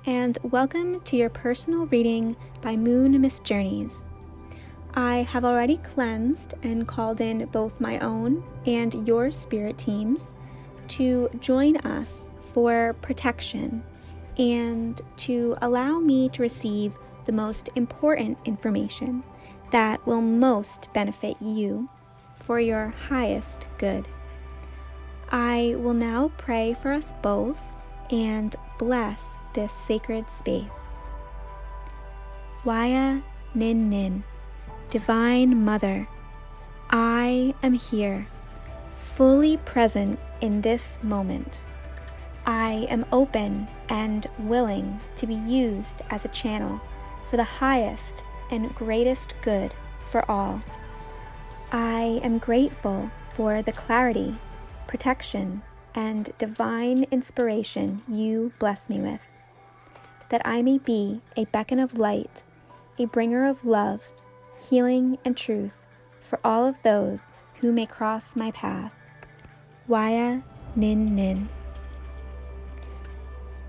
and welcome to your personal reading by MoonMistJourneys. I have already cleansed and called in both my own and your spirit teams to join us for protection and to allow me to receive the most important information that will most benefit you for your highest good. I will now pray for us both and bless this sacred space. Waya Nin Nin, Divine Mother, I am here, fully present in this moment. I am open and willing to be used as a channel for the highest and greatest good for all. I am grateful for the clarity, protection, and divine inspiration you bless me with, that I may be a beacon of light, a bringer of love, healing, and truth for all of those who may cross my path. Waya Nin Nin.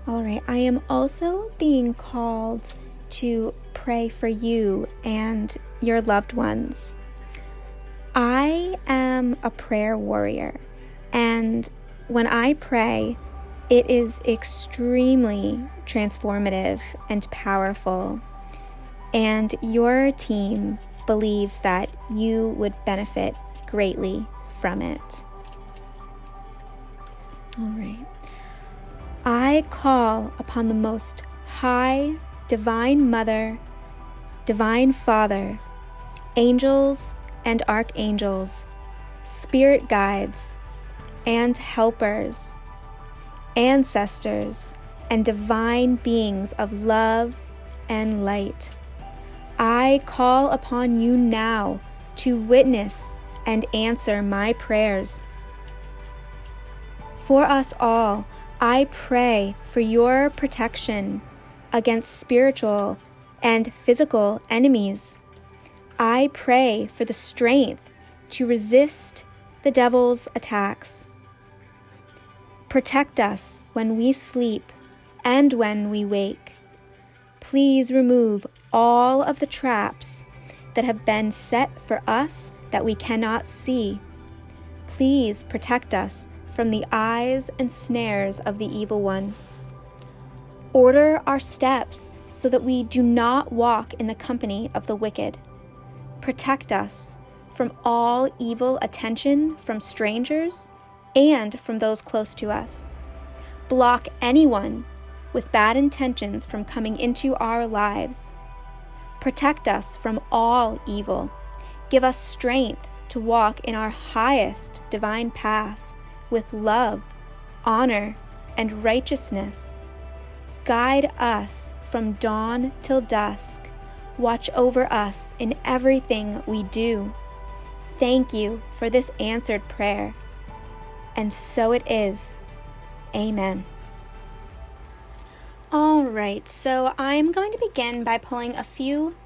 All right, I am also being called to pray for you and your loved ones. I am a prayer warrior, and when I pray, it is extremely transformative and powerful, and your team believes that you would benefit greatly from it. All right. I call upon the Most High, Divine Mother, Divine Father, angels and archangels, spirit guides and helpers, ancestors, and divine beings of love and light. I call upon you now to witness and answer my prayers. For us all, I pray for your protection against spiritual and physical enemies. I pray for the strength to resist the devil's attacks. Protect us when we sleep and when we wake. Please remove all of the traps that have been set for us that we cannot see. Please protect us from the eyes and snares of the evil one. Order our steps so that we do not walk in the company of the wicked. Protect us from all evil attention from strangers and from those close to us. Block anyone with bad intentions from coming into our lives. Protect us from all evil. Give us strength to walk in our highest divine path with love, honor, and righteousness. Guide us from dawn till dusk. Watch over us in everything we do. Thank you for this answered prayer. And so it is. Amen. All right, so I'm going to begin by pulling a few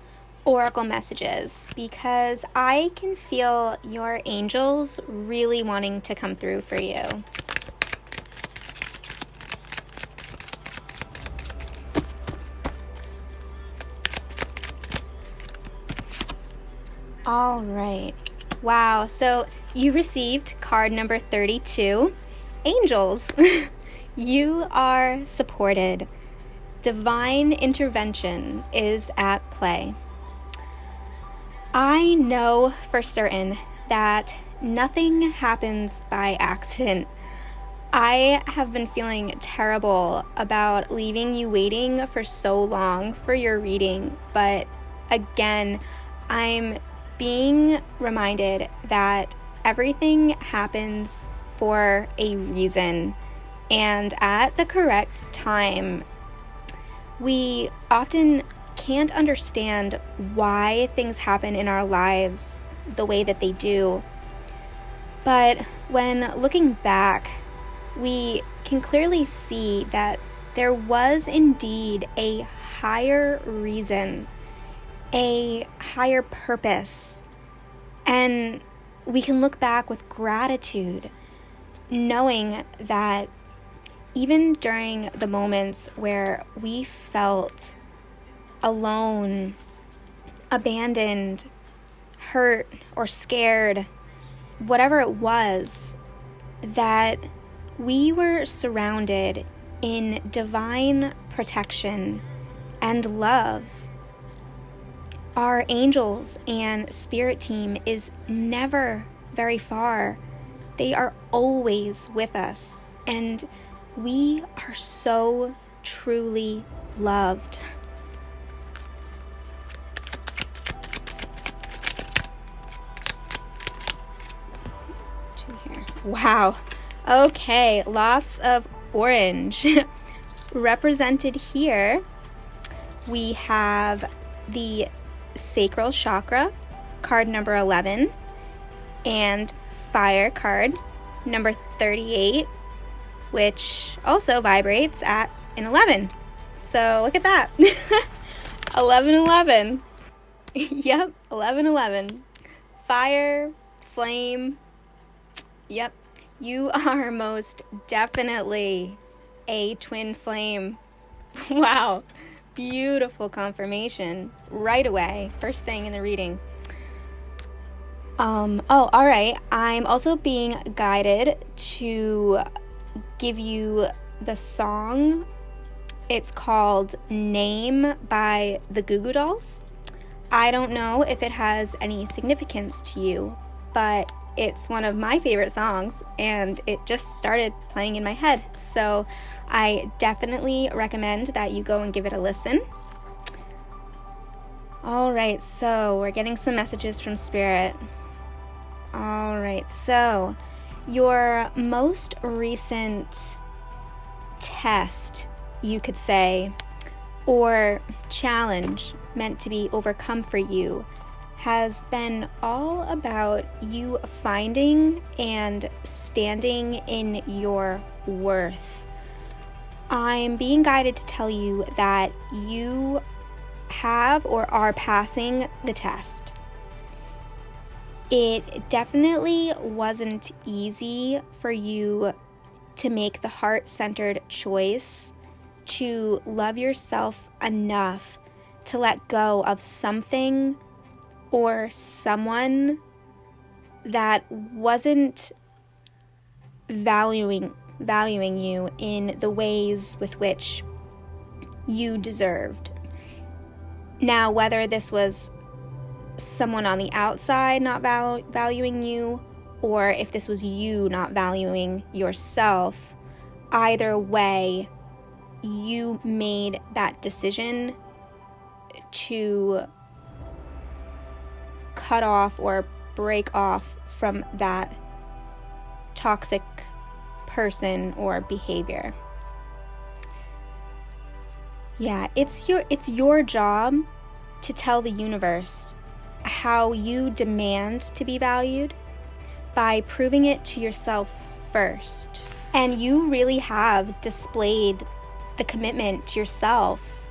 oracle messages because I can feel your angels really wanting to come through for you. All right. Wow. So you received card number 32, Angels. You are supported. Divine intervention is at play. I know for certain that nothing happens by accident. I have been feeling terrible about leaving you waiting for so long for your reading, but again, I'm being reminded that everything happens for a reason and at the correct time. We often can't understand why things happen in our lives the way that they do. But when looking back, we can clearly see that there was indeed a higher reason, a higher purpose, and we can look back with gratitude, knowing that even during the moments where we felt alone, abandoned, hurt, or scared, whatever it was, that we were surrounded in divine protection and love. Our angels and spirit team is never very far. They are always with us, and we are so truly loved. Wow. Okay, lots of orange. Represented here, we have the sacral chakra, card number 11, and fire card number 38, which also vibrates at an 11. So look at that. 1111. Yep, 1111. Fire, flame. Yep, you are most definitely a twin flame. Wow, beautiful confirmation right away, first thing in the reading. All right, I'm also being guided to give you the song. It's called Name by the Goo Goo Dolls. I don't know if it has any significance to you, but it's one of my favorite songs, and it just started playing in my head. So I definitely recommend that you go and give it a listen. All right, so we're getting some messages from Spirit. All right, so your most recent test, you could say, or challenge meant to be overcome for you, has been all about you finding and standing in your worth. I'm being guided to tell you that you have or are passing the test. It definitely wasn't easy for you to make the heart-centered choice to love yourself enough to let go of something or someone that wasn't valuing you in the ways with which you deserved. Now, whether this was someone on the outside not valuing you, or if this was you not valuing yourself, either way, you made that decision to cut off or break off from that toxic person or behavior. Yeah, it's your job to tell the universe how you demand to be valued by proving it to yourself first. And you really have displayed the commitment to yourself,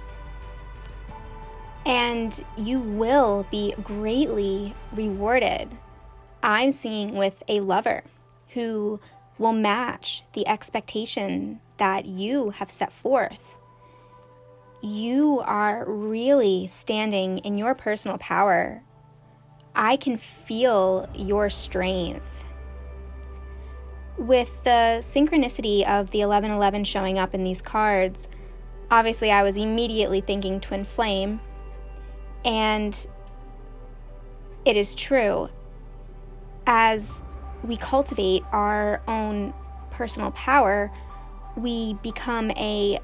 and you will be greatly rewarded. I'm seeing with a lover who will match the expectation that you have set forth. You are really standing in your personal power. I can feel your strength. With the synchronicity of the 1111 showing up in these cards, obviously I was immediately thinking twin flame, and it is true. As we cultivate our own personal power, we become a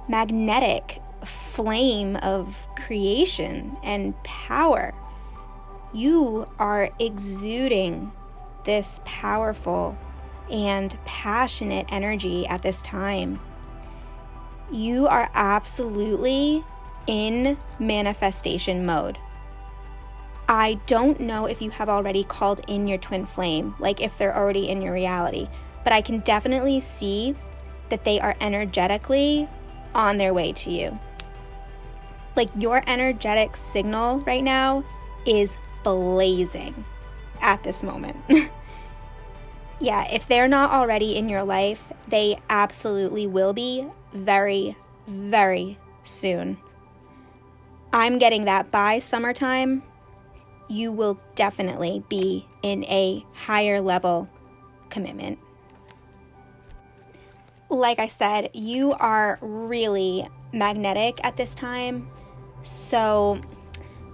magnetic flame of creation and power. You are exuding this powerful and passionate energy at this time. You are absolutely in manifestation mode. I don't know if you have already called in your twin flame, like if they're already in your reality, but I can definitely see that they are energetically on their way to you. Like, your energetic signal right now is blazing at this moment. Yeah, if they're not already in your life, they absolutely will be very, very soon. I'm getting that by summertime, you will definitely be in a higher level commitment. Like I said, you are really magnetic at this time, so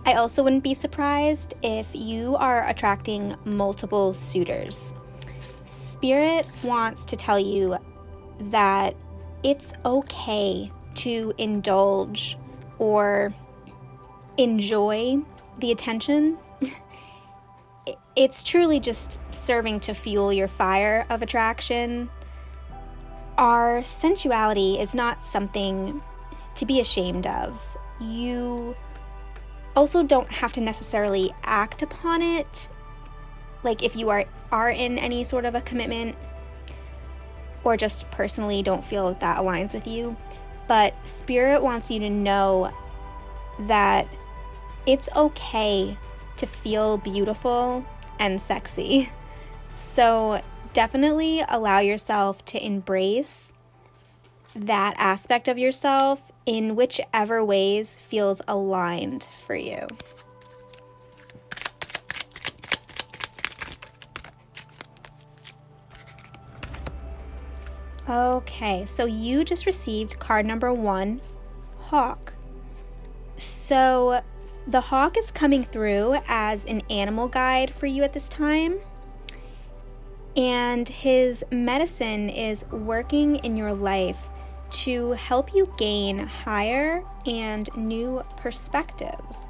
I also wouldn't be surprised if you are attracting multiple suitors. Spirit wants to tell you that it's okay to indulge or enjoy the attention. It's truly just serving to fuel your fire of attraction. Our sensuality is not something to be ashamed of. You also don't have to necessarily act upon it, like if you are in any sort of a commitment or just personally don't feel that aligns with you. But Spirit wants you to know that it's okay to feel beautiful and sexy. So definitely allow yourself to embrace that aspect of yourself in whichever ways feels aligned for you. Okay, so you just received card number 1, Hawk. So the hawk is coming through as an animal guide for you at this time. And his medicine is working in your life to help you gain higher and new perspectives.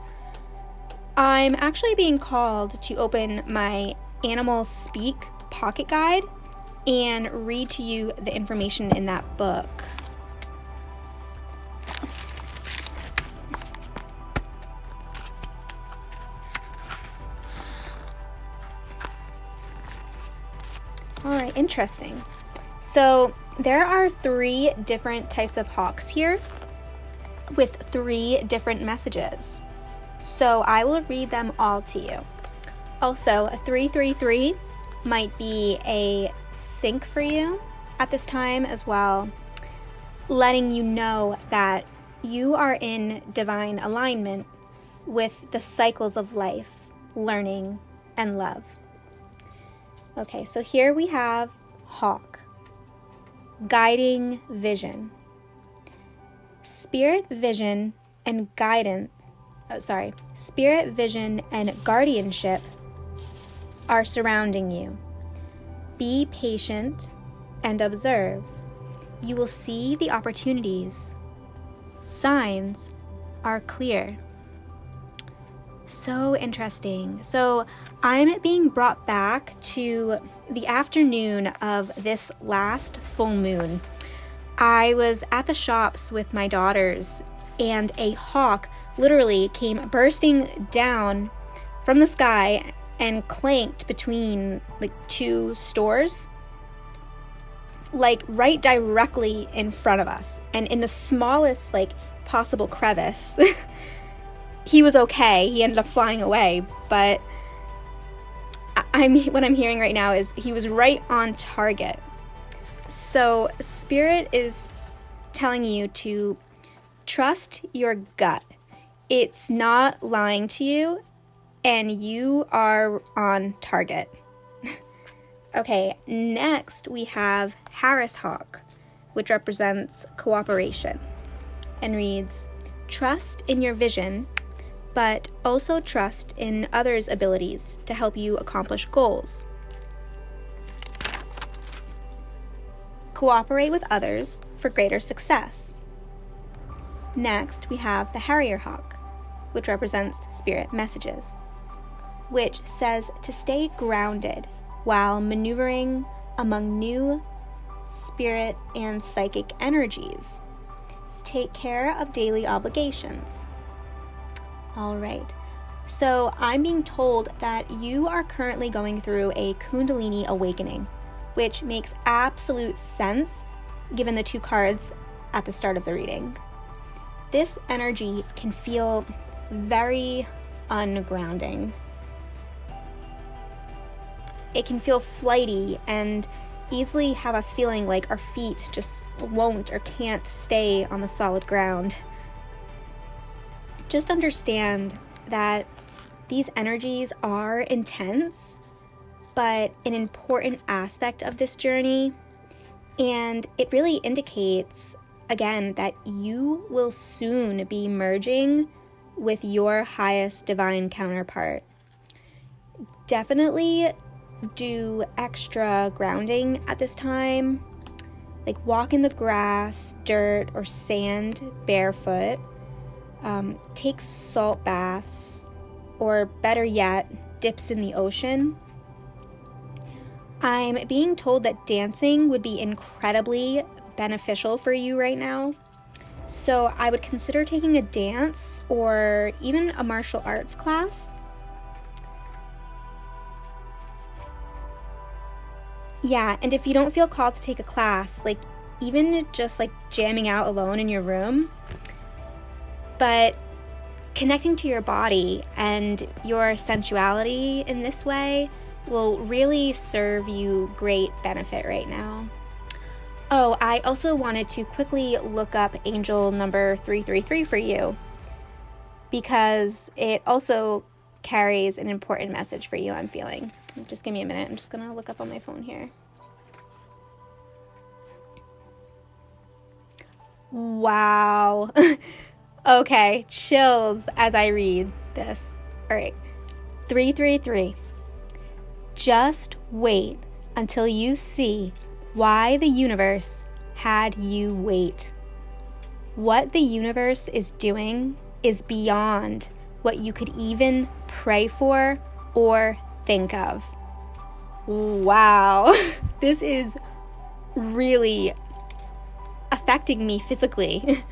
I'm actually being called to open my Animal Speak pocket guide and read to you the information in that book. All right, interesting. So there are 3 different types of hawks here with 3 different messages. So I will read them all to you. Also, a 333 might be a sync for you at this time as well, letting you know that you are in divine alignment with the cycles of life, learning, and love. Okay, so here we have Hawk, guiding vision. Spirit vision and guardianship are surrounding you. Be patient and observe. You will see the opportunities. Signs are clear. So interesting. So I'm being brought back to the afternoon of this last full moon. I was at the shops with my daughters and a hawk literally came bursting down from the sky and clanked between like 2 stores, like right directly in front of us and in the smallest like possible crevice. He was okay. He ended up flying away, but what I'm hearing right now is he was right on target. So Spirit is telling you to trust your gut. It's not lying to you, and you are on target. Okay, next we have Harris Hawk, which represents cooperation, and reads, trust in your vision, but also trust in others' abilities to help you accomplish goals. Cooperate with others for greater success. Next, we have the Harrier Hawk, which represents spirit messages, which says to stay grounded while maneuvering among new spirit and psychic energies. Take care of daily obligations. All right, so I'm being told that you are currently going through a Kundalini awakening, which makes absolute sense given the 2 cards at the start of the reading. This energy can feel very ungrounding. it can feel flighty and easily have us feeling like our feet just won't or can't stay on the solid ground. Just understand that these energies are intense, but an important aspect of this journey, and it really indicates, again, that you will soon be merging with your highest divine counterpart. Definitely do extra grounding at this time, like walk in the grass, dirt, or sand barefoot. Take salt baths, or better yet, dips in the ocean. I'm being told that dancing would be incredibly beneficial for you right now. So I would consider taking a dance or even a martial arts class. Yeah, and if you don't feel called to take a class, like even just like jamming out alone in your room, but connecting to your body and your sensuality in this way will really serve you great benefit right now. Oh, I also wanted to quickly look up angel number 333 for you, because it also carries an important message for you, I'm feeling. Just give me a minute. I'm just going to look up on my phone here. Wow. Okay, chills as I read this. All right. 333. Just wait until you see why the universe had you wait. What the universe is doing is beyond what you could even pray for or think of. Wow, this is really affecting me physically.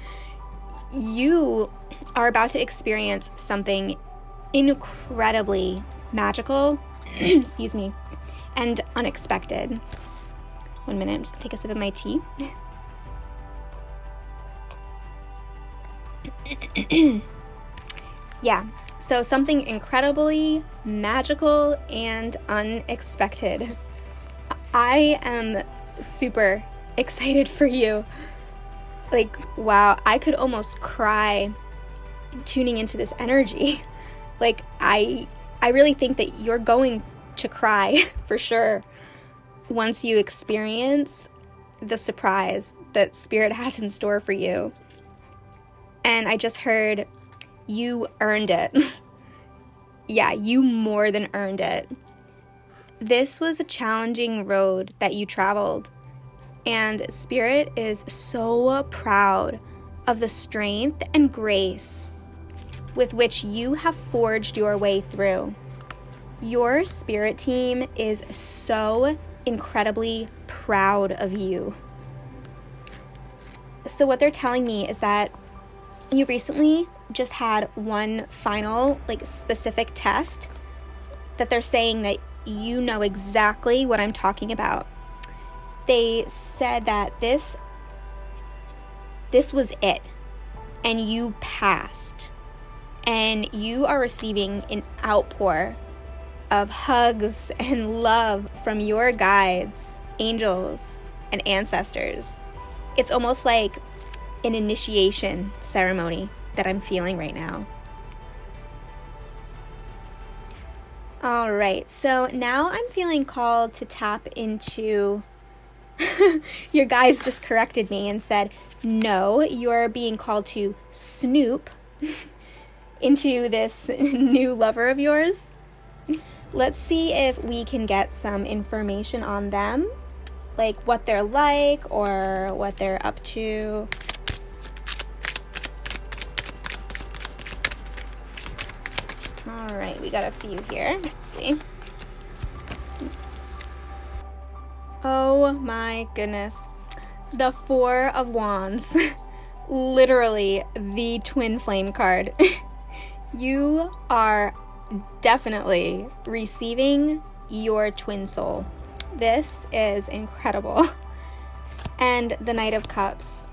You are about to experience something incredibly magical, excuse me, and unexpected. 1 minute, I'm just gonna take a sip of my tea. Yeah, so something incredibly magical and unexpected. I am super excited for you. Like, wow, I could almost cry tuning into this energy. Like, I really think that you're going to cry for sure once you experience the surprise that Spirit has in store for you. And I just heard, you earned it. Yeah, you more than earned it. This was a challenging road that you traveled, and Spirit is so proud of the strength and grace with which you have forged your way through. Your Spirit team is so incredibly proud of you. So what they're telling me is that you recently just had one final, like, specific test that they're saying that you know exactly what I'm talking about. They said that this was it, and you passed, and you are receiving an outpour of hugs and love from your guides, angels, and ancestors. It's almost like an initiation ceremony that I'm feeling right now. All right, so now I'm feeling called to tap into your guys just corrected me and said, no, you're being called to snoop into this new lover of yours. Let's see if we can get some information on them, like what they're like or what they're up to. All right, we got a few here. Let's see. Oh my goodness. The Four of Wands. Literally the twin flame card. You are definitely receiving your twin soul. This is incredible. And the Knight of Cups.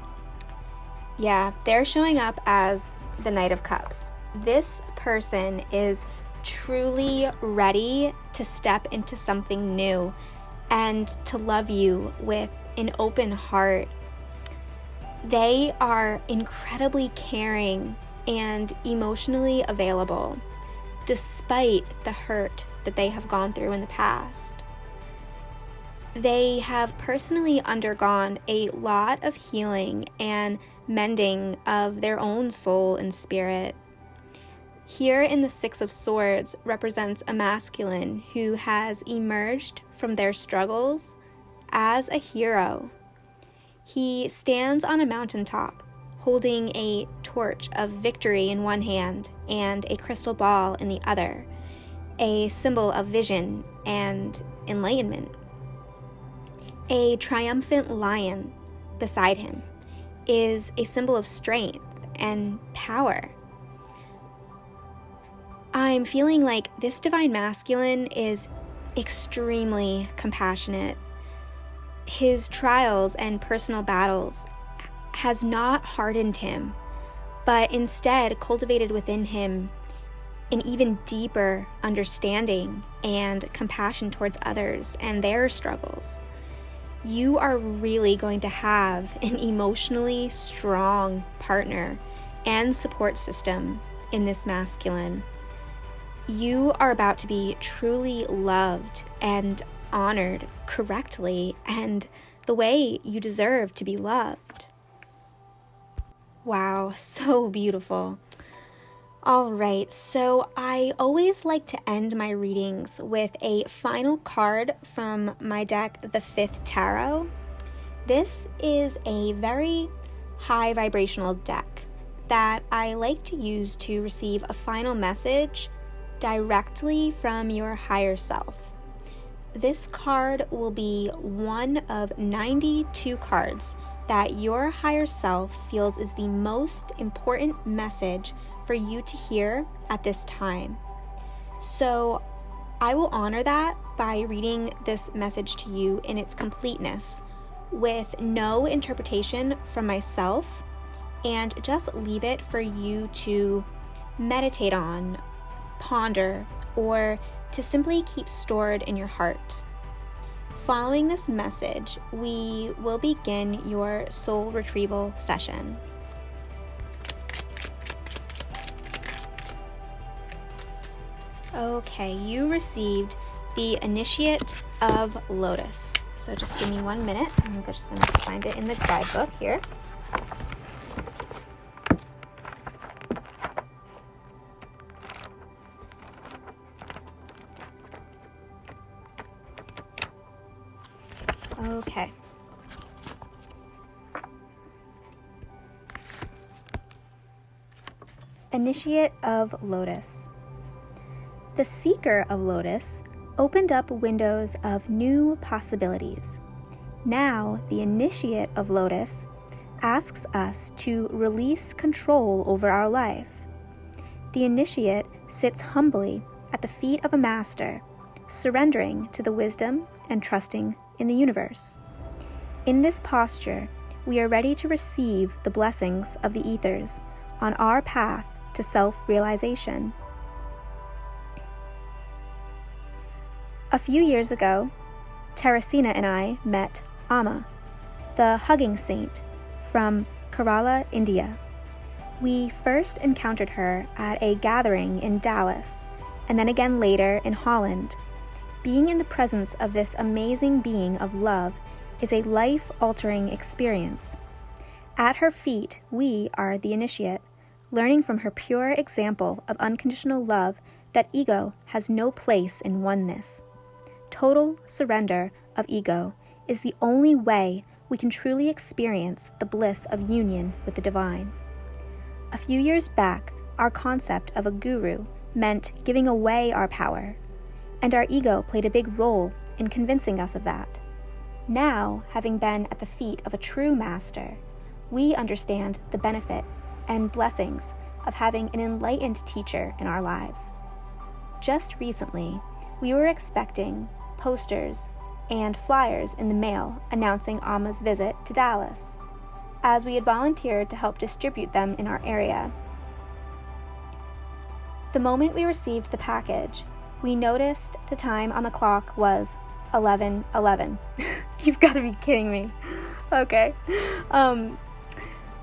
Yeah, they're showing up as the Knight of Cups. This person is truly ready to step into something new and to love you with an open heart. They are incredibly caring and emotionally available, despite the hurt that they have gone through in the past. They have personally undergone a lot of healing and mending of their own soul and spirit. Here in the Six of Swords represents a masculine who has emerged from their struggles as a hero. He stands on a mountaintop, holding a torch of victory in one hand and a crystal ball in the other, a symbol of vision and enlightenment. A triumphant lion beside him is a symbol of strength and power. I'm feeling like this divine masculine is extremely compassionate. His trials and personal battles has not hardened him, but instead cultivated within him an even deeper understanding and compassion towards others and their struggles. You are really going to have an emotionally strong partner and support system in this masculine. You are about to be truly loved and honored correctly and the way you deserve to be loved. Wow, so beautiful. All right, so I always like to end my readings with a final card from my deck, the Fifth Tarot. This is a very high vibrational deck that I like to use to receive a final message directly from your higher self. This card will be one of 92 cards that your higher self feels is the most important message for you to hear at this time. So I will honor that by reading this message to you in its completeness, with no interpretation from myself, and just leave it for you to meditate on, ponder, or to simply keep stored in your heart. Following this message, we will begin your soul retrieval session. Okay, you received the Initiate of Lotus. So just give me 1 minute. I'm just going to find it in the guidebook here. Okay. Initiate of Lotus. The Seeker of Lotus opened up windows of new possibilities. Now, the Initiate of Lotus asks us to release control over our life. The Initiate sits humbly at the feet of a master, surrendering to the wisdom and trusting in the universe. In this posture, we are ready to receive the blessings of the ethers on our path to self-realization. A few years ago, Teresina and I met Amma, the hugging saint from Kerala, India. We first encountered her at a gathering in Dallas, and then again later in Holland. Being in the presence of this amazing being of love is a life-altering experience. At her feet, we are the initiate, learning from her pure example of unconditional love that ego has no place in oneness. Total surrender of ego is the only way we can truly experience the bliss of union with the divine. A few years back, our concept of a guru meant giving away our power, and our ego played a big role in convincing us of that. Now, having been at the feet of a true master, we understand the benefit and blessings of having an enlightened teacher in our lives. Just recently, we were expecting posters and flyers in the mail announcing Amma's visit to Dallas, as we had volunteered to help distribute them in our area. The moment we received the package, we noticed the time on the clock was 11:11. You've got to be kidding me. Okay.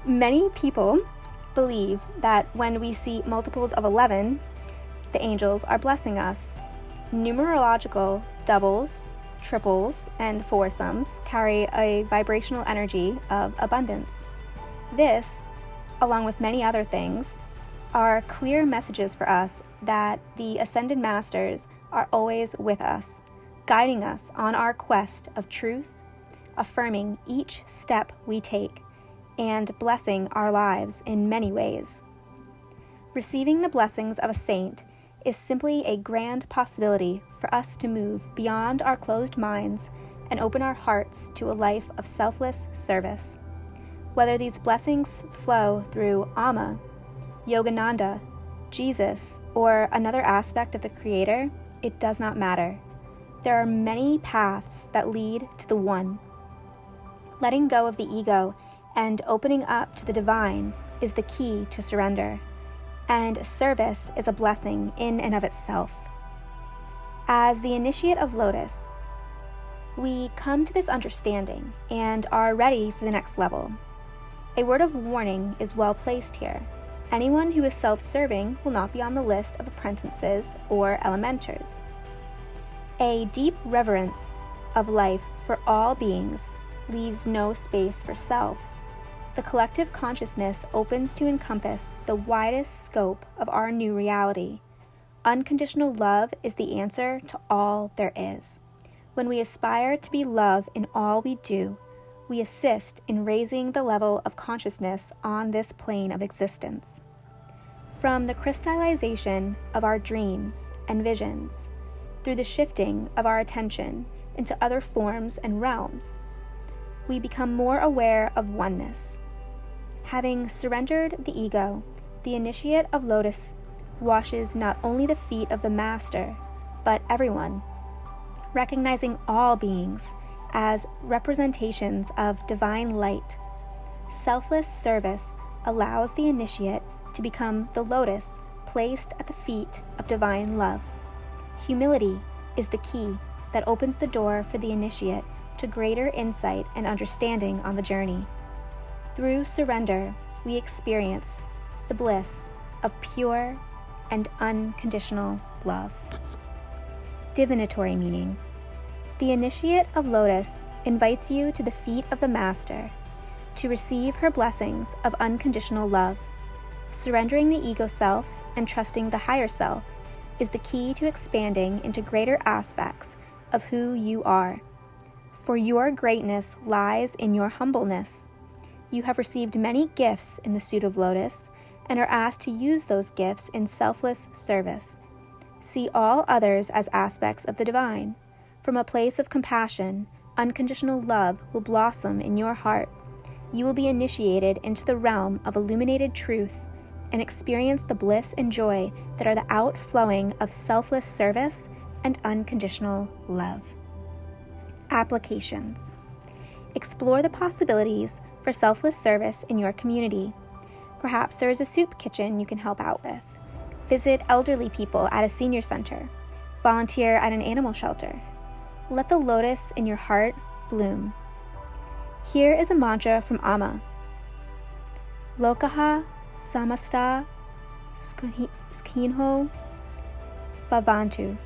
Many people believe that when we see multiples of 11, the angels are blessing us. Numerological doubles, triples, and foursomes carry a vibrational energy of abundance. This, along with many other things, are clear messages for us that the Ascended Masters are always with us, guiding us on our quest of truth, affirming each step we take, and blessing our lives in many ways. Receiving the blessings of a saint is simply a grand possibility for us to move beyond our closed minds and open our hearts to a life of selfless service. Whether these blessings flow through Amma, Yogananda, Jesus, or another aspect of the Creator, it does not matter. There are many paths that lead to the one. Letting go of the ego and opening up to the divine is the key to surrender, and service is a blessing in and of itself. As the initiate of Lotus, we come to this understanding and are ready for the next level. A word of warning is well placed here. Anyone who is self-serving will not be on the list of apprentices or elementers. A deep reverence of life for all beings leaves no space for self. The collective consciousness opens to encompass the widest scope of our new reality. Unconditional love is the answer to all there is. When we aspire to be love in all we do, we assist in raising the level of consciousness on this plane of existence. From the crystallization of our dreams and visions, through the shifting of our attention into other forms and realms, we become more aware of oneness. Having surrendered the ego, the initiate of Lotus washes not only the feet of the Master, but everyone, recognizing all beings as representations of divine light. Selfless service allows the initiate to become the lotus placed at the feet of divine love. Humility is the key that opens the door for the initiate to greater insight and understanding on the journey. Through surrender, we experience the bliss of pure and unconditional love. Divinatory meaning. The initiate of Lotus invites you to the feet of the Master to receive her blessings of unconditional love. Surrendering the ego self and trusting the higher self is the key to expanding into greater aspects of who you are. For your greatness lies in your humbleness. You have received many gifts in the suit of Lotus and are asked to use those gifts in selfless service. See all others as aspects of the divine. From a place of compassion, unconditional love will blossom in your heart. You will be initiated into the realm of illuminated truth and experience the bliss and joy that are the outflowing of selfless service and unconditional love. Applications. Explore the possibilities for selfless service in your community. Perhaps there is a soup kitchen you can help out with. Visit elderly people at a senior center. Volunteer at an animal shelter. Let the lotus in your heart bloom. Here is a mantra from Amma. Lokaha, Samastaha, Sukhino, Bhauantu.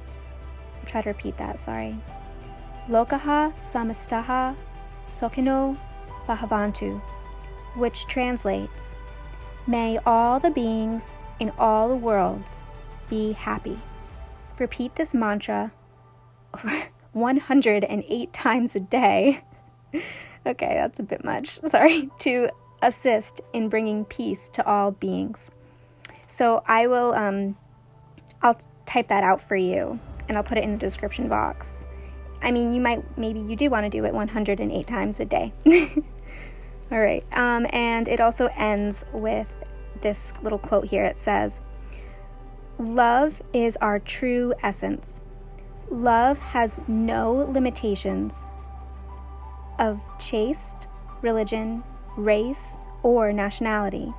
I'll try to repeat that, sorry. Lokaha, Samastaha, Sukhino, Bhauantu, which translates, may all the beings in all the worlds be happy. Repeat this mantra 108 times a day. Okay, that's a bit much. Sorry. To assist in bringing peace to all beings. So I will, I'll type that out for you and I'll put it in the description box. I mean, maybe you do want to do it 108 times a day. All right. And it also ends with this little quote here. It says, love is our true essence. Love has no limitations of caste, religion, race, or nationality.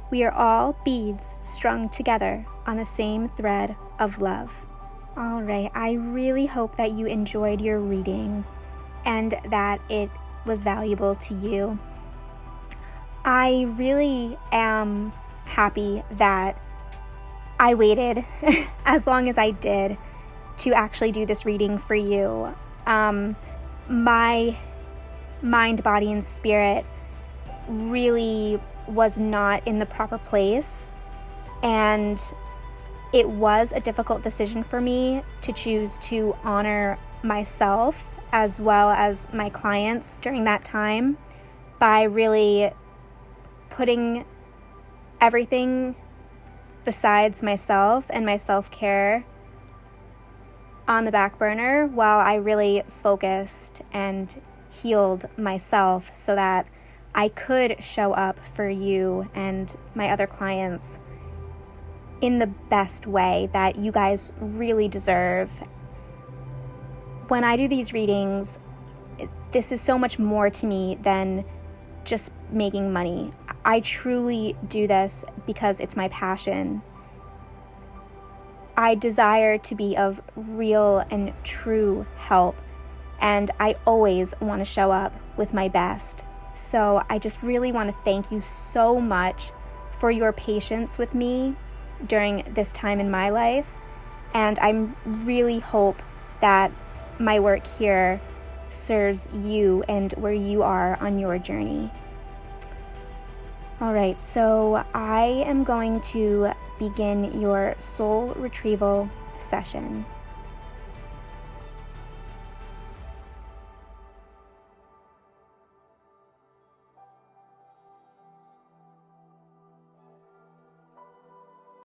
We are all beads strung together on the same thread of love. All right, I really hope that you enjoyed your reading and that it was valuable to you. I really am happy that I waited as long as I did to actually do this reading for you. My mind, body, and spirit really was not in the proper place, and it was a difficult decision for me to choose to honor myself as well as my clients during that time by really putting everything besides myself and my self-care on the back burner while I really focused and healed myself so that I could show up for you and my other clients in the best way that you guys really deserve. When I do these readings, this is so much more to me than just making money. I truly do this because it's my passion. I desire to be of real and true help, and I always want to show up with my best. So I just really want to thank you so much for your patience with me during this time in my life, and I really hope that my work here serves you and where you are on your journey. All right, so I am going to begin your soul retrieval session.